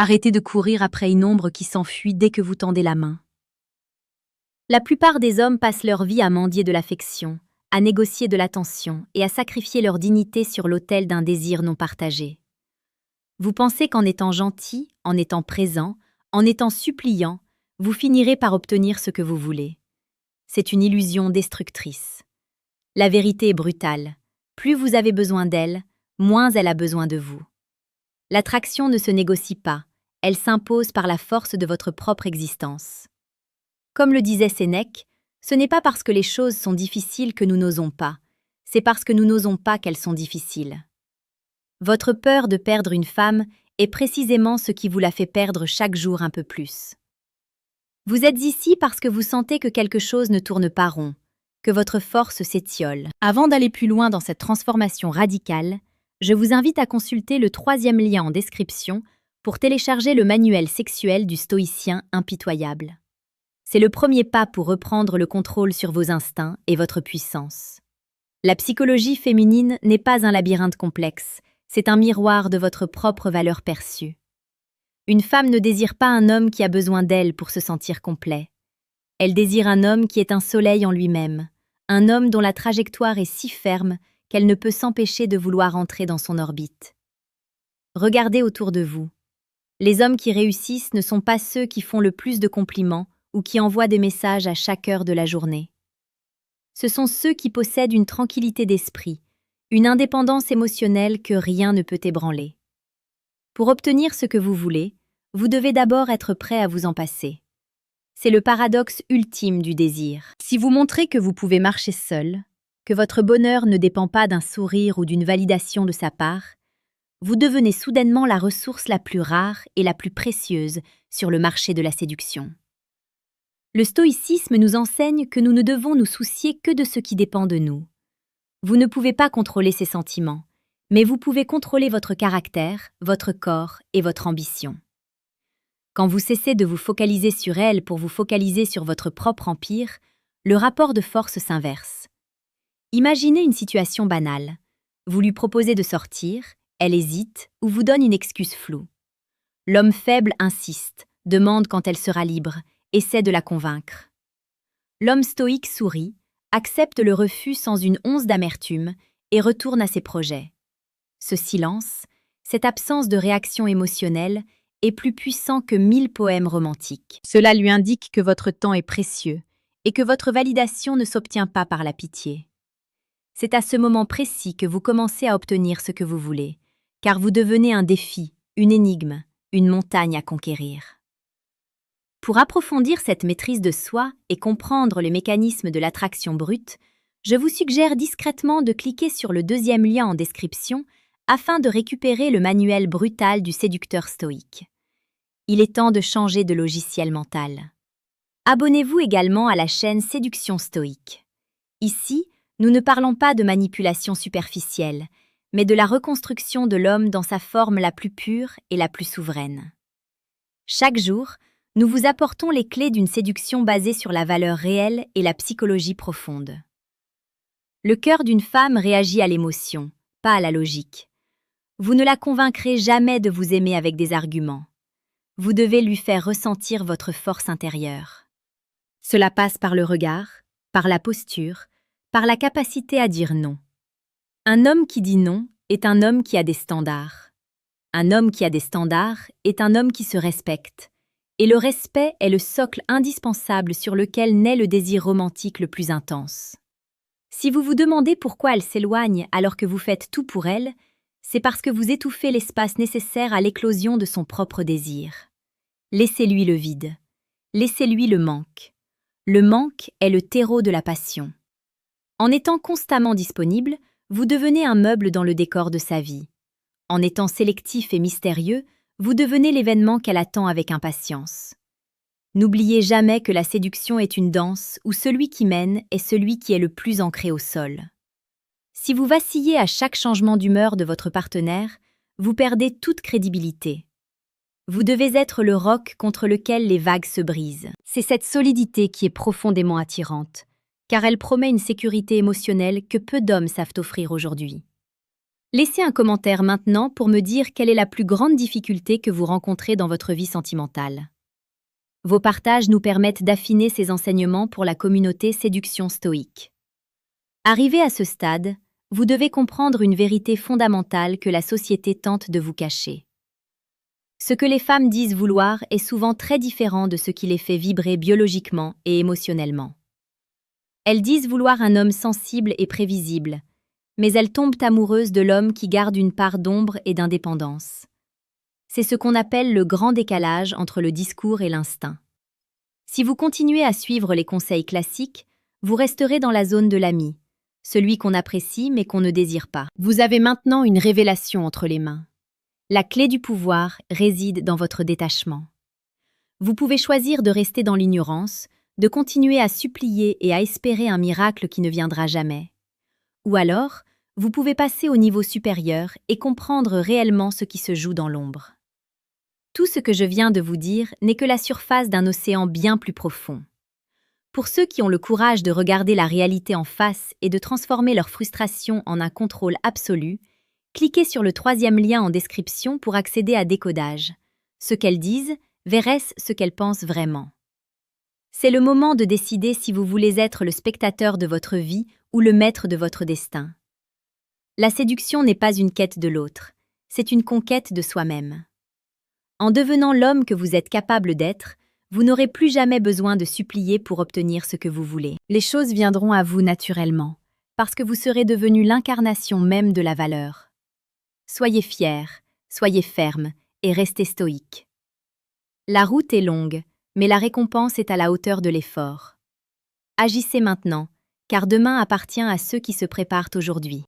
Arrêtez de courir après une ombre qui s'enfuit dès que vous tendez la main. La plupart des hommes passent leur vie à mendier de l'affection, à négocier de l'attention et à sacrifier leur dignité sur l'autel d'un désir non partagé. Vous pensez qu'en étant gentil, en étant présent, en étant suppliant, vous finirez par obtenir ce que vous voulez. C'est une illusion destructrice. La vérité est brutale. Plus vous avez besoin d'elle, moins elle a besoin de vous. L'attraction ne se négocie pas, elle s'impose par la force de votre propre existence. Comme le disait Sénèque, ce n'est pas parce que les choses sont difficiles que nous n'osons pas, c'est parce que nous n'osons pas qu'elles sont difficiles. Votre peur de perdre une femme est précisément ce qui vous la fait perdre chaque jour un peu plus. Vous êtes ici parce que vous sentez que quelque chose ne tourne pas rond, que votre force s'étiole. Avant d'aller plus loin dans cette transformation radicale, je vous invite à consulter le 3e lien en description pour télécharger le manuel sexuel du stoïcien impitoyable. C'est le premier pas pour reprendre le contrôle sur vos instincts et votre puissance. La psychologie féminine n'est pas un labyrinthe complexe, c'est un miroir de votre propre valeur perçue. Une femme ne désire pas un homme qui a besoin d'elle pour se sentir complet. Elle désire un homme qui est un soleil en lui-même, un homme dont la trajectoire est si ferme qu'elle ne peut s'empêcher de vouloir entrer dans son orbite. Regardez autour de vous. Les hommes qui réussissent ne sont pas ceux qui font le plus de compliments ou qui envoient des messages à chaque heure de la journée. Ce sont ceux qui possèdent une tranquillité d'esprit, une indépendance émotionnelle que rien ne peut ébranler. Pour obtenir ce que vous voulez, vous devez d'abord être prêt à vous en passer. C'est le paradoxe ultime du désir. Si vous montrez que vous pouvez marcher seul, que votre bonheur ne dépend pas d'un sourire ou d'une validation de sa part, vous devenez soudainement la ressource la plus rare et la plus précieuse sur le marché de la séduction. Le stoïcisme nous enseigne que nous ne devons nous soucier que de ce qui dépend de nous. Vous ne pouvez pas contrôler ces sentiments, mais vous pouvez contrôler votre caractère, votre corps et votre ambition. Quand vous cessez de vous focaliser sur elle pour vous focaliser sur votre propre empire, le rapport de force s'inverse. Imaginez une situation banale. Vous lui proposez de sortir, elle hésite ou vous donne une excuse floue. L'homme faible insiste, demande quand elle sera libre, essaie de la convaincre. L'homme stoïque sourit, accepte le refus sans une once d'amertume et retourne à ses projets. Ce silence, cette absence de réaction émotionnelle, est plus puissant que 1000 poèmes romantiques. Cela lui indique que votre temps est précieux et que votre validation ne s'obtient pas par la pitié. C'est à ce moment précis que vous commencez à obtenir ce que vous voulez, car vous devenez un défi, une énigme, une montagne à conquérir. Pour approfondir cette maîtrise de soi et comprendre les mécanismes de l'attraction brute, je vous suggère discrètement de cliquer sur le 2e lien en description afin de récupérer le manuel brutal du séducteur stoïque. Il est temps de changer de logiciel mental. Abonnez-vous également à la chaîne Séduction Stoïque. Ici, nous ne parlons pas de manipulation superficielle, mais de la reconstruction de l'homme dans sa forme la plus pure et la plus souveraine. Chaque jour, nous vous apportons les clés d'une séduction basée sur la valeur réelle et la psychologie profonde. Le cœur d'une femme réagit à l'émotion, pas à la logique. Vous ne la convaincrez jamais de vous aimer avec des arguments. Vous devez lui faire ressentir votre force intérieure. Cela passe par le regard, par la posture, par la capacité à dire non. Un homme qui dit non est un homme qui a des standards. Un homme qui a des standards est un homme qui se respecte. Et le respect est le socle indispensable sur lequel naît le désir romantique le plus intense. Si vous vous demandez pourquoi elle s'éloigne alors que vous faites tout pour elle, c'est parce que vous étouffez l'espace nécessaire à l'éclosion de son propre désir. Laissez-lui le vide. Laissez-lui le manque. Le manque est le terreau de la passion. En étant constamment disponible, vous devenez un meuble dans le décor de sa vie. En étant sélectif et mystérieux, vous devenez l'événement qu'elle attend avec impatience. N'oubliez jamais que la séduction est une danse où celui qui mène est celui qui est le plus ancré au sol. Si vous vacillez à chaque changement d'humeur de votre partenaire, vous perdez toute crédibilité. Vous devez être le roc contre lequel les vagues se brisent. C'est cette solidité qui est profondément attirante, car elle promet une sécurité émotionnelle que peu d'hommes savent offrir aujourd'hui. Laissez un commentaire maintenant pour me dire quelle est la plus grande difficulté que vous rencontrez dans votre vie sentimentale. Vos partages nous permettent d'affiner ces enseignements pour la communauté séduction stoïque. Arrivé à ce stade, vous devez comprendre une vérité fondamentale que la société tente de vous cacher. Ce que les femmes disent vouloir est souvent très différent de ce qui les fait vibrer biologiquement et émotionnellement. Elles disent vouloir un homme sensible et prévisible, mais elles tombent amoureuses de l'homme qui garde une part d'ombre et d'indépendance. C'est ce qu'on appelle le grand décalage entre le discours et l'instinct. Si vous continuez à suivre les conseils classiques, vous resterez dans la zone de l'ami, celui qu'on apprécie mais qu'on ne désire pas. Vous avez maintenant une révélation entre les mains. La clé du pouvoir réside dans votre détachement. Vous pouvez choisir de rester dans l'ignorance, de continuer à supplier et à espérer un miracle qui ne viendra jamais. Ou alors, vous pouvez passer au niveau supérieur et comprendre réellement ce qui se joue dans l'ombre. Tout ce que je viens de vous dire n'est que la surface d'un océan bien plus profond. Pour ceux qui ont le courage de regarder la réalité en face et de transformer leur frustration en un contrôle absolu, cliquez sur le 3e lien en description pour accéder à Décodage. Ce qu'elles disent versus ce qu'elles pensent vraiment. C'est le moment de décider si vous voulez être le spectateur de votre vie ou le maître de votre destin. La séduction n'est pas une quête de l'autre, c'est une conquête de soi-même. En devenant l'homme que vous êtes capable d'être, vous n'aurez plus jamais besoin de supplier pour obtenir ce que vous voulez. Les choses viendront à vous naturellement, parce que vous serez devenu l'incarnation même de la valeur. Soyez fiers, soyez fermes et restez stoïques. La route est longue, mais la récompense est à la hauteur de l'effort. Agissez maintenant, car demain appartient à ceux qui se préparent aujourd'hui.